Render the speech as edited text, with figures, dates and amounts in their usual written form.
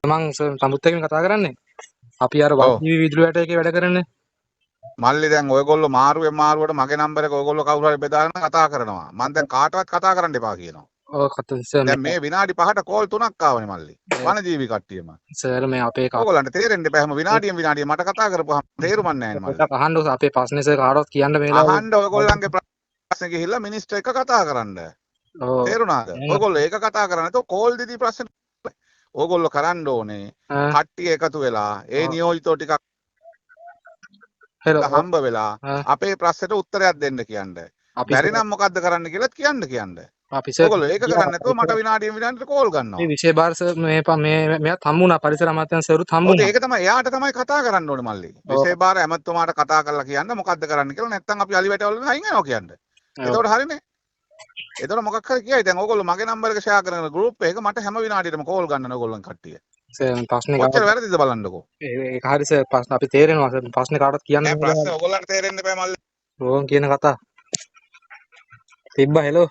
මං සමුත් එක්කනේ කතා කරන්නේ. අපි අර ඔව්. වල්ජීවි විදුලි වැට එකේ වැඩ කරන්නේ. මල්ලි දැන් ඔයගොල්ලෝ මාරුවෙන් මාරුවට මගේ නම්බර එක ඔයගොල්ලෝ කවුරු හරි බෙදාගෙන කතා කරනවා. මම දැන් කාටවත් කතා කරන්න එපා කියනවා. ඔව් සර් දැන් මේ විනාඩි 5ට කෝල් 3ක් ආවනේ මල්ලි. වනජීවි කට්ටියම. සර් මේ අපේ ඕගොල්ලන්ට තේරෙන්න එපා හැම විනාඩියෙන් මට කතා කරපුවාම තේරුමක් නැහැ නේ මල්ලි. පොඩ්ඩක් අහන්න අපේ ප්‍රශ්නේ සර් කාටවත් කියන්න මේලා අහන්න ඔයගොල්ලන්ගේ ප්‍රශ්නේ ගිහිල්ලා මිනිස්ටර් එක්ක කතා කරන්න. ඔව් තේරුණාද? ඔයගොල්ලෝ ඒක කතා කරන්නේ නැතුව කෝල් දීදී ප්‍රශ්න ඕගොල්ලෝ කරන්න ඕනේ කට්ටිය එකතු වෙලා ඒ නියෝජිතෝ ටිකක් හම්බ වෙලා අපේ ප්‍රශ්නෙට උත්තරයක් දෙන්න කියන්න. බැරි නම් මොකද්ද කරන්න කියලාත් කියන්න. අපි සර් ඔයගොල්ලෝ ඒක කරන්නේ නැතුව මට විනාඩියෙන් විනාඩියට කෝල් ගන්නවා. මේ විෂය බාර සර් මේ මෙයාත් හම්බුණා පරිසර අමාත්‍යංශ සර්ුත් හම්බුණා. ඒක තමයි එයාට තමයි කතා කරන්න ඕනේ මල්ලි. විෂය බාර ඇමතුමාට කතා කරලා කියන්න මොකද්ද කරන්න කියලා නැත්නම් අපි අලි වැටවල අයින් වෙනවා කියන්න. එතකොට හරිනේ. එතකොට මොකක් හරි කියයි දැන් ඕගොල්ලෝ මගේ නම්බර එක ෂෙයා කරන ගෲප් එක මට හැම විනාඩියකටම කෝල් ගන්න ඕගොල්ලන් කට්ටිය. සර් ප්‍රශ්නේ කොච්චර වැරදිද බලන්නකෝ. ඒක හරි සර් ප්‍රශ්න අපි තේරෙනවා සර් ප්‍රශ්නේ කාටවත් කියන්න නෑ ප්‍රශ්නේ ඕගොල්ලන්ට තේරෙන්න බෑ මල්ලි. ඕන් කියන කතා තිබ්බා හෙලෝ